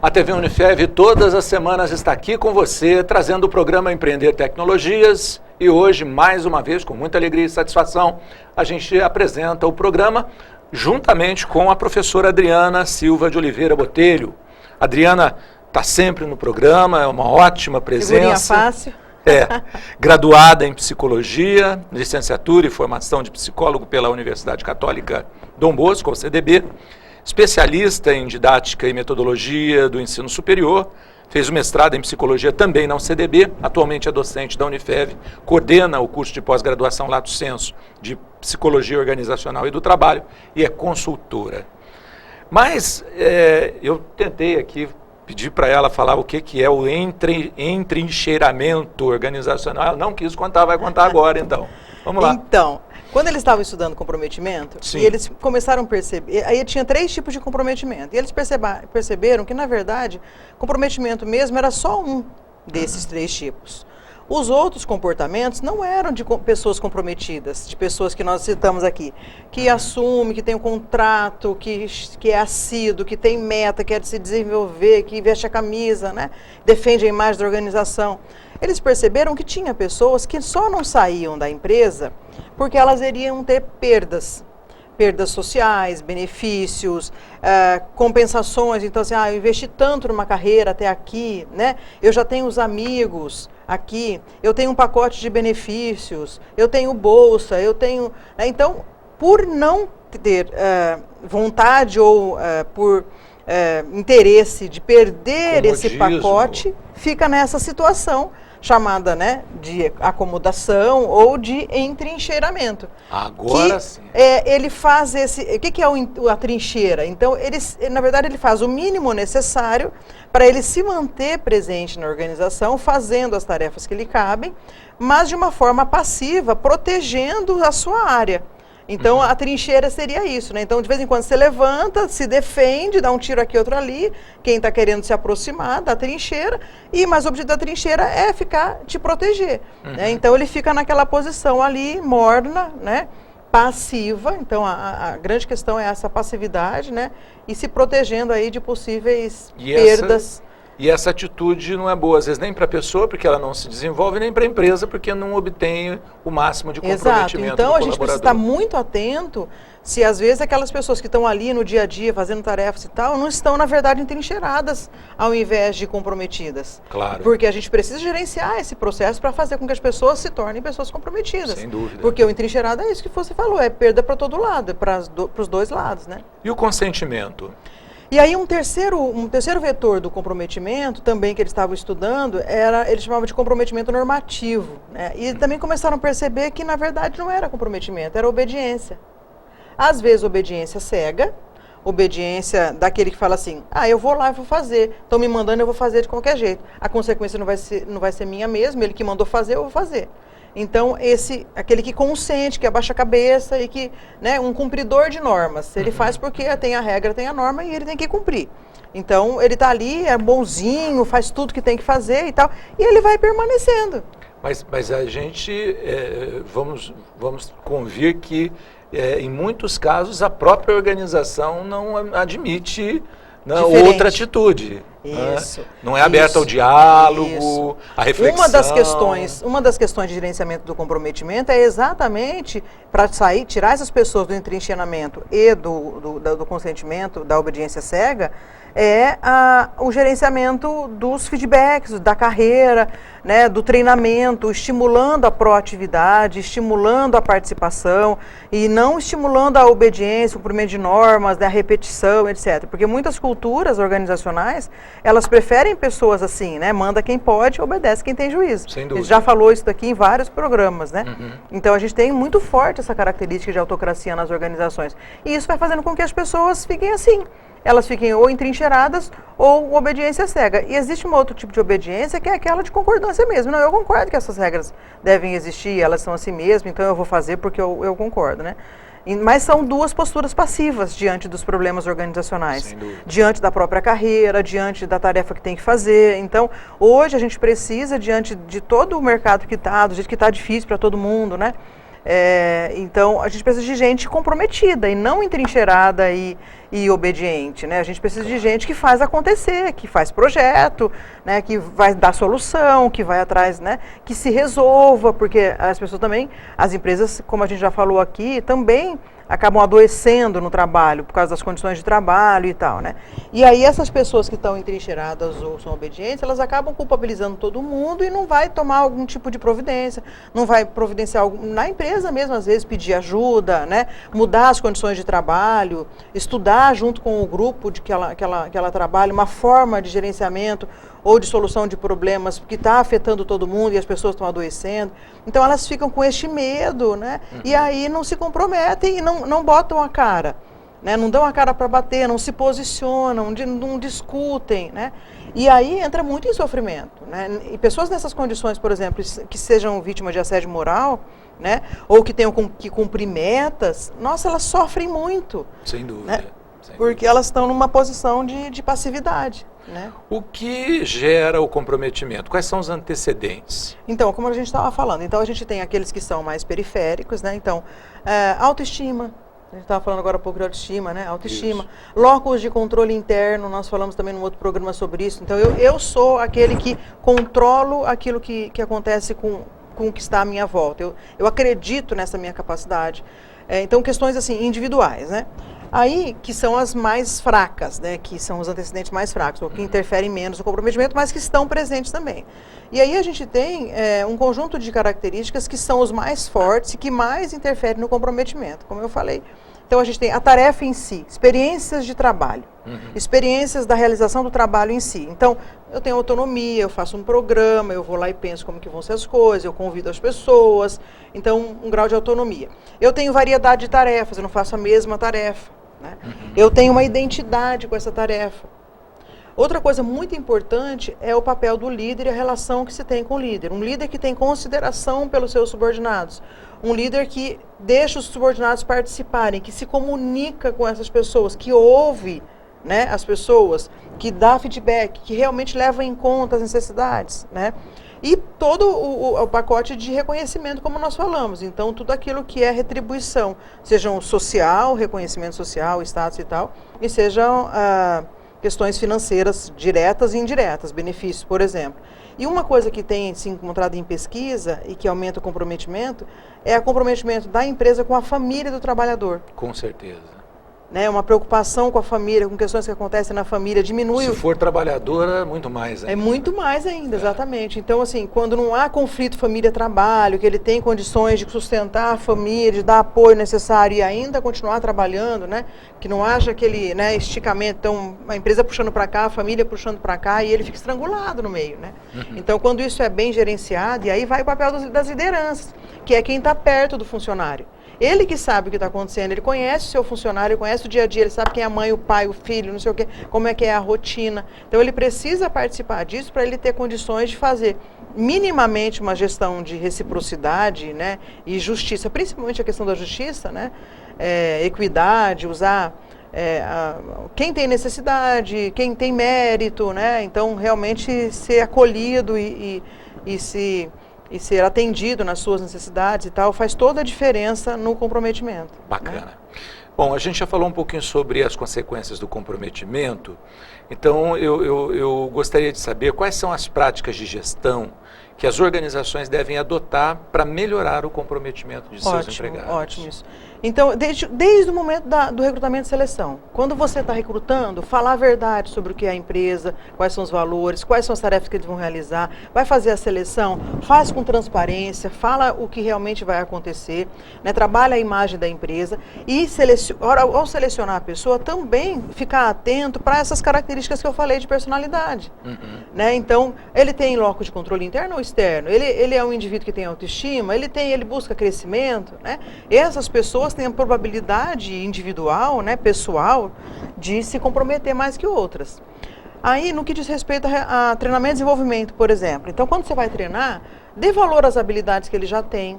A TV Unifev todas as semanas está aqui com você, trazendo o programa Empreender Tecnologias. E hoje, mais uma vez, com muita alegria e satisfação, a gente apresenta o programa juntamente com a professora Adriana Silva de Oliveira Botelho. A Adriana está sempre no programa, é uma ótima presença. Figurinha fácil. Graduada em Psicologia, licenciatura e formação de psicólogo pela Universidade Católica Dom Bosco, ou CDB. Especialista em didática e metodologia do ensino superior, fez o mestrado em psicologia também na UCDB, atualmente é docente da Unifev, coordena o curso de pós-graduação Lato Sensu de Psicologia Organizacional e do Trabalho e é consultora. Mas eu tentei aqui pedir para ela falar o que é o entrincheiramento organizacional. Ela não quis contar, vai contar agora então. Vamos lá. Então, quando eles estavam estudando comprometimento, e eles começaram a perceber, aí tinha 3 tipos de comprometimento, e eles perceberam que, na verdade, comprometimento mesmo era só um desses 3 tipos. Os outros comportamentos não eram de pessoas comprometidas, de pessoas que nós citamos aqui, que assume, que tem um contrato, que é assíduo, que tem meta, quer se desenvolver, que veste a camisa, né? Defende a imagem da organização. Eles perceberam que tinha pessoas que só não saíam da empresa porque elas iriam ter perdas sociais, benefícios, compensações. Então, assim, eu investi tanto numa carreira até aqui, né? Eu já tenho os amigos aqui, eu tenho um pacote de benefícios, eu tenho bolsa, eu tenho... Então, por não ter vontade ou por interesse de perder esse pacote, fica nessa situação chamada, né, de acomodação ou de entrincheiramento. Agora sim. Ele faz esse... O que é a trincheira? Então, na verdade, ele faz o mínimo necessário para ele se manter presente na organização, fazendo as tarefas que lhe cabem, mas de uma forma passiva, protegendo a sua área. Então, a trincheira seria isso, né? Então, de vez em quando você levanta, se defende, dá um tiro aqui, outro ali, quem está querendo se aproximar da trincheira, mas o objetivo da trincheira é te proteger. Né? Então, ele fica naquela posição ali, morna, né? Passiva. Então, a grande questão é essa passividade, né? E se protegendo aí de possíveis perdas. E essa atitude não é boa, às vezes, nem para a pessoa, porque ela não se desenvolve, nem para a empresa, porque não obtém o máximo de comprometimento. Exato. Então, a gente precisa estar muito atento se, às vezes, aquelas pessoas que estão ali no dia a dia, fazendo tarefas e tal, não estão, na verdade, entrincheiradas, ao invés de comprometidas. Claro. Porque a gente precisa gerenciar esse processo para fazer com que as pessoas se tornem pessoas comprometidas. Sem dúvida. Porque o entrincheirado é isso que você falou, é perda para todo lado, para os dois lados, né? E o consentimento? E aí um terceiro vetor do comprometimento, também que eles estavam estudando, eles chamavam de comprometimento normativo. Né? E também começaram a perceber que, na verdade, não era comprometimento, era obediência. Às vezes, obediência cega, obediência daquele que fala assim, eu vou lá e vou fazer, estão me mandando, eu vou fazer de qualquer jeito. A consequência não vai ser minha mesmo, ele que mandou fazer, eu vou fazer. Então, aquele que consente, que abaixa a cabeça e que, né, um cumpridor de normas. Ele faz porque tem a regra, tem a norma e ele tem que cumprir. Então, ele está ali, é bonzinho, faz tudo que tem que fazer e tal, e ele vai permanecendo. Mas a gente, vamos convir que, em muitos casos, a própria organização não admite outra atitude. Isso. Não é aberta ao diálogo, à reflexão. Uma das questões de gerenciamento do comprometimento é exatamente para tirar essas pessoas do entrincheiramento e do consentimento, da obediência cega, o gerenciamento dos feedbacks, da carreira, né, do treinamento, estimulando a proatividade, estimulando a participação e não estimulando a obediência, o cumprimento de normas, a repetição, etc. Porque muitas culturas organizacionais, elas preferem pessoas assim, né? Manda quem pode, obedece quem tem juízo. Sem dúvida. A gente já falou isso daqui em vários programas, né? Então a gente tem muito forte essa característica de autocracia nas organizações. E isso vai fazendo com que as pessoas fiquem assim. Elas fiquem ou entrincheiradas ou obediência cega. E existe um outro tipo de obediência que é aquela de concordância mesmo. Não, eu concordo que essas regras devem existir, elas são assim mesmo, então eu vou fazer porque eu concordo, né? Mas são 2 posturas passivas diante dos problemas organizacionais, diante da própria carreira, diante da tarefa que tem que fazer. Então, hoje a gente precisa, diante de todo o mercado que está, do jeito que está difícil para todo mundo, né? Então, a gente precisa de gente comprometida e não entrincheirada e obediente, né? A gente precisa de gente que faz acontecer, que faz projeto, né? Que vai dar solução, que vai atrás, né? Que se resolva, porque as pessoas também, as empresas, como a gente já falou aqui, também acabam adoecendo no trabalho, por causa das condições de trabalho e tal, né? E aí essas pessoas que estão entrincheiradas ou são obedientes, elas acabam culpabilizando todo mundo e não vai tomar algum tipo de providência, não vai providenciar algo, na empresa mesmo, às vezes, pedir ajuda, né? Mudar as condições de trabalho, estudar junto com o grupo de que ela trabalha, uma forma de gerenciamento ou de solução de problemas que está afetando todo mundo e as pessoas estão adoecendo. Então elas ficam com este medo, né? E aí não se comprometem e não botam a cara, né? Não dão a cara para bater, não se posicionam, não discutem, né? E aí entra muito em sofrimento, né? E pessoas nessas condições, por exemplo, que sejam vítimas de assédio moral, né? Ou que tenham que cumprir metas, nossa, elas sofrem muito. Sem dúvida. Né? Porque elas estão numa posição de passividade. Né? O que gera o comprometimento? Quais são os antecedentes? Então, como a gente estava falando, então a gente tem aqueles que são mais periféricos, né? Então, autoestima, a gente estava falando agora há pouco de autoestima, né? Autoestima, locus de controle interno, nós falamos também num outro programa sobre isso. Então, eu sou aquele que controlo aquilo que acontece com o que está à minha volta. Eu acredito nessa minha capacidade. Então, questões assim, individuais, né? Aí, que são as mais fracas, né? Que são os antecedentes mais fracos, ou que interferem menos no comprometimento, mas que estão presentes também. E aí a gente tem um conjunto de características que são os mais fortes e que mais interferem no comprometimento, como eu falei. Então a gente tem a tarefa em si, experiências de trabalho, experiências da realização do trabalho em si. Então, eu tenho autonomia, eu faço um programa, eu vou lá e penso como que vão ser as coisas, eu convido as pessoas, então um grau de autonomia. Eu tenho variedade de tarefas, eu não faço a mesma tarefa. Né? Eu tenho uma identidade com essa tarefa. Outra coisa muito importante é o papel do líder e a relação que se tem com o líder. Um líder que tem consideração pelos seus subordinados. Um líder que deixa os subordinados participarem, que se comunica com essas pessoas, que ouve, né, as pessoas, que dá feedback, que realmente leva em conta as necessidades, né? E todo o pacote de reconhecimento, como nós falamos. Então, tudo aquilo que é retribuição, sejam social, reconhecimento social, status e tal, e sejam questões financeiras diretas e indiretas, benefícios, por exemplo. E uma coisa que tem se encontrado em pesquisa e que aumenta o comprometimento é o comprometimento da empresa com a família do trabalhador. Com certeza. Né, uma preocupação com a família, com questões que acontecem na família, diminui... Se for trabalhadora, muito mais ainda. É muito mais ainda, exatamente. Então, assim, quando não há conflito família-trabalho, que ele tem condições de sustentar a família, de dar apoio necessário e ainda continuar trabalhando, né, que não haja aquele, né, esticamento, então, a empresa puxando para cá, a família puxando para cá, e ele fica estrangulado no meio, né? Então, quando isso é bem gerenciado, e aí vai o papel das lideranças, que é quem está perto do funcionário. Ele que sabe o que está acontecendo, ele conhece o seu funcionário, ele conhece o dia a dia, ele sabe quem é a mãe, o pai, o filho, não sei o quê, como é que é a rotina. Então ele precisa participar disso para ele ter condições de fazer minimamente uma gestão de reciprocidade, né, e justiça, principalmente a questão da justiça, né, equidade, usar quem tem necessidade, quem tem mérito, né, então realmente ser acolhido e ser atendido nas suas necessidades e tal, faz toda a diferença no comprometimento. Bacana. Né? Bom, a gente já falou um pouquinho sobre as consequências do comprometimento, então eu gostaria de saber quais são as práticas de gestão que as organizações devem adotar para melhorar o comprometimento de seus empregados. Ótimo isso. Então, desde o momento do recrutamento e seleção, quando você está recrutando, falar a verdade sobre o que é a empresa, quais são os valores, quais são as tarefas que eles vão realizar, vai fazer a seleção, faz com transparência, fala o que realmente vai acontecer, né, trabalha a imagem da empresa e ao selecionar a pessoa, também ficar atento para essas características que eu falei de personalidade. Né? Então, ele tem locus de controle interno ou externo? Ele é um indivíduo que tem autoestima? Ele busca crescimento? Né? Essas pessoas têm a probabilidade individual, né, pessoal, de se comprometer mais que outras. Aí, no que diz respeito a treinamento e desenvolvimento, por exemplo. Então, quando você vai treinar, dê valor às habilidades que ele já tem,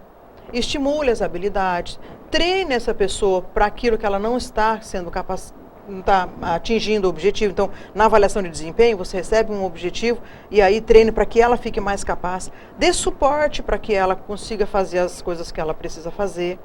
estimule as habilidades, treine essa pessoa para aquilo que ela não está sendo está atingindo o objetivo. Então, na avaliação de desempenho, você recebe um objetivo e aí treine para que ela fique mais capaz. Dê suporte para que ela consiga fazer as coisas que ela precisa fazer.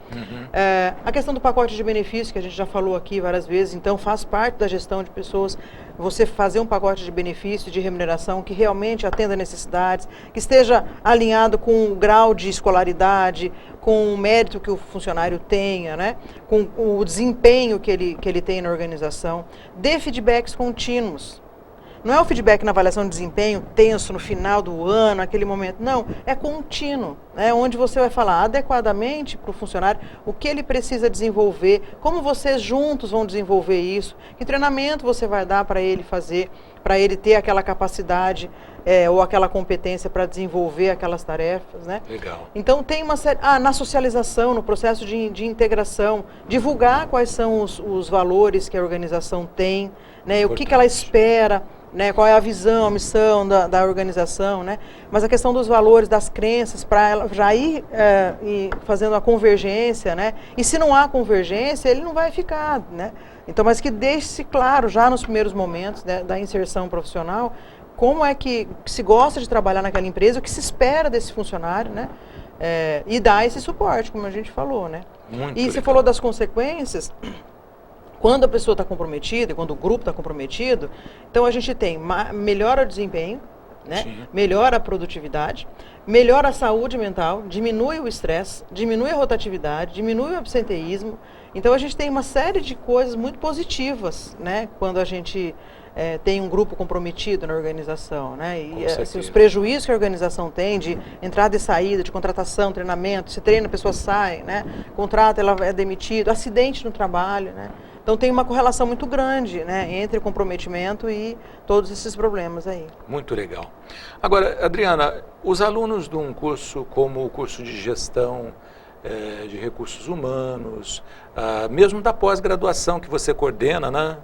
A questão do pacote de benefícios, que a gente já falou aqui várias vezes, então faz parte da gestão de pessoas, você fazer um pacote de benefícios, de remuneração, que realmente atenda necessidades, que esteja alinhado com o grau de escolaridade, com o mérito que o funcionário tenha, né? Com o desempenho que ele tem na organização. Dê feedbacks contínuos. Não é o feedback na avaliação de desempenho tenso no final do ano, aquele momento. Não, é contínuo, né? Onde você vai falar adequadamente para o funcionário o que ele precisa desenvolver, como vocês juntos vão desenvolver isso, que treinamento você vai dar para ele fazer, para ele ter aquela capacidade ou aquela competência para desenvolver aquelas tarefas, né? Legal. Então tem uma série... na socialização, no processo de integração, divulgar quais são os valores que a organização tem, né? O que ela espera, né, qual é a visão, a missão da organização, né? Mas a questão dos valores, das crenças, para ela já ir fazendo a convergência, né? E se não há convergência, ele não vai ficar, né? Então, mas que deixe-se claro já nos primeiros momentos, né, da inserção profissional, como é que se gosta de trabalhar naquela empresa, o que se espera desse funcionário, né? E dar esse suporte, como a gente falou, né? Muito e legal. você falou das consequências. Quando a pessoa está comprometida, quando o grupo está comprometido, então a gente tem melhora o desempenho, né? Melhora a produtividade, melhora a saúde mental, diminui o estresse, diminui a rotatividade, diminui o absenteísmo. Então a gente tem uma série de coisas muito positivas, né? Quando a gente tem um grupo comprometido na organização, né? E assim, os prejuízos que a organização tem de entrada e saída, de contratação, treinamento, se treina, a pessoa sai, né? Contrata, ela é demitida, acidente no trabalho, né? Então tem uma correlação muito grande, né, entre o comprometimento e todos esses problemas aí. Muito legal. Agora, Adriana, os alunos de um curso como o curso de gestão de recursos humanos, mesmo da pós-graduação que você coordena, né,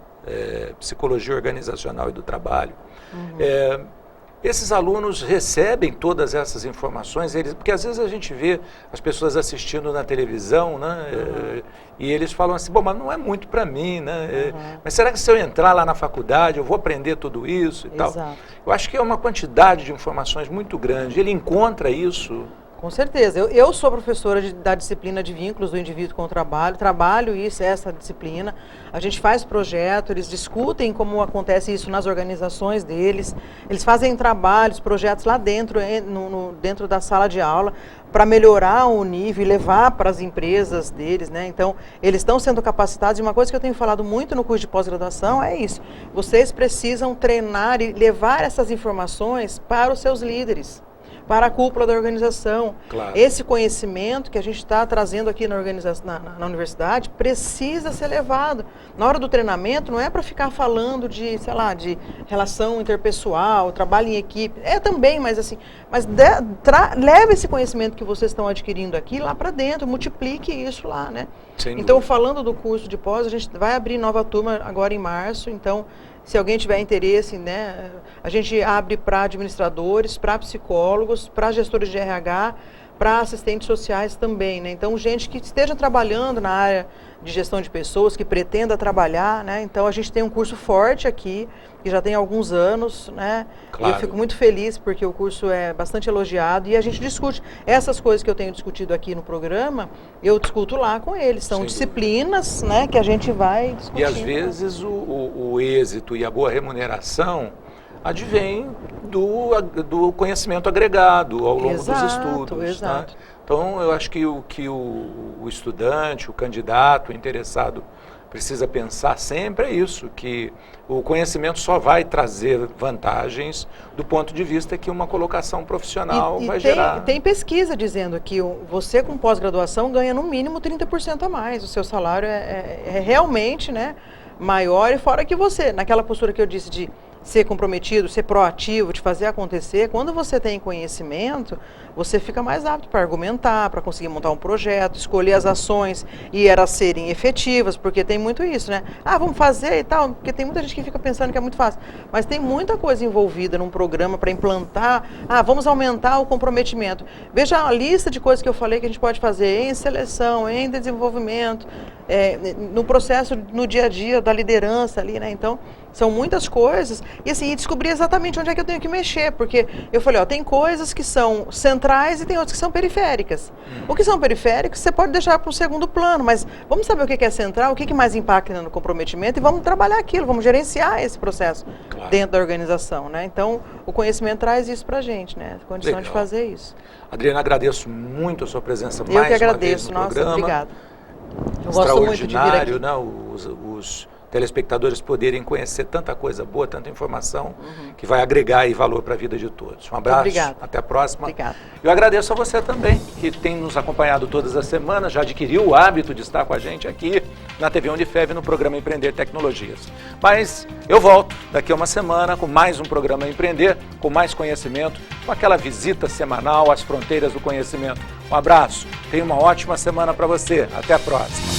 psicologia organizacional e do trabalho, esses alunos recebem todas essas informações, porque às vezes a gente vê as pessoas assistindo na televisão, né, e eles falam assim, bom, mas não é muito para mim, né, mas será que se eu entrar lá na faculdade eu vou aprender tudo isso e tal? Eu acho que é uma quantidade de informações muito grande, ele encontra isso... Com certeza. Eu sou professora da disciplina de vínculos do indivíduo com o trabalho essa disciplina. A gente faz projeto, eles discutem como acontece isso nas organizações deles, eles fazem trabalhos, projetos lá dentro, dentro da sala de aula, para melhorar o nível e levar para as empresas deles, né? Então, eles estão sendo capacitados, e uma coisa que eu tenho falado muito no curso de pós-graduação é isso, vocês precisam treinar e levar essas informações para os seus líderes, para a cúpula da organização. Claro. Esse conhecimento que a gente está trazendo aqui na universidade precisa ser levado. Na hora do treinamento não é para ficar falando de, sei lá, de relação interpessoal, trabalho em equipe, também, mas assim, leve esse conhecimento que vocês estão adquirindo aqui lá para dentro, multiplique isso lá, né? Então, falando do curso de pós, a gente vai abrir nova turma agora em março, então, se alguém tiver interesse, né, a gente abre para administradores, para psicólogos, para gestores de RH, para assistentes sociais também, né? Então, gente que esteja trabalhando na área de gestão de pessoas, que pretenda trabalhar, né? Então, a gente tem um curso forte aqui, que já tem alguns anos, né? Claro. E eu fico muito feliz porque o curso é bastante elogiado e a gente discute essas coisas que eu tenho discutido aqui no programa, eu discuto lá com eles. São disciplinas, né, que a gente vai discutir. E às vezes o êxito e a boa remuneração advém do conhecimento agregado ao longo dos estudos. Exato. Né? Então, eu acho que o estudante, o candidato, o interessado precisa pensar sempre é isso, que o conhecimento só vai trazer vantagens do ponto de vista que uma colocação profissional vai gerar. Tem pesquisa dizendo que você com pós-graduação ganha no mínimo 30% a mais, o seu salário é realmente, né, maior, e fora que você, naquela postura que eu disse de ser comprometido, ser proativo, de fazer acontecer. Quando você tem conhecimento, você fica mais apto para argumentar, para conseguir montar um projeto, escolher as ações e elas serem efetivas, porque tem muito isso, né? Ah, vamos fazer e tal, porque tem muita gente que fica pensando que é muito fácil, mas tem muita coisa envolvida num programa para implantar. Ah, vamos aumentar o comprometimento. Veja a lista de coisas que eu falei que a gente pode fazer em seleção, em desenvolvimento, no processo, no dia a dia da liderança ali, né? Então, são muitas coisas, e assim, descobrir exatamente onde é que eu tenho que mexer, porque eu falei, ó, tem coisas que são centrais e tem outras que são periféricas. O que são periféricos, você pode deixar para um segundo plano, mas vamos saber o que é central, o que mais impacta no comprometimento e vamos trabalhar aquilo, vamos gerenciar esse processo dentro da organização, né? Então, o conhecimento traz isso pra gente, né? A condição de fazer isso. Adriana, agradeço muito a sua presença mais uma vez no programa. Eu que agradeço, nossa, obrigada. Eu gosto muito de vir aqui. Extraordinário, né? Os telespectadores poderem conhecer tanta coisa boa, tanta informação, que vai agregar aí valor para a vida de todos. Um abraço, até a próxima. Obrigada. Eu agradeço a você também, que tem nos acompanhado todas as semanas, já adquiriu o hábito de estar com a gente aqui na TV Unifev, no programa Empreender Tecnologias. Mas eu volto daqui a uma semana com mais um programa Empreender, com mais conhecimento, com aquela visita semanal às fronteiras do conhecimento. Um abraço, tenha uma ótima semana para você. Até a próxima.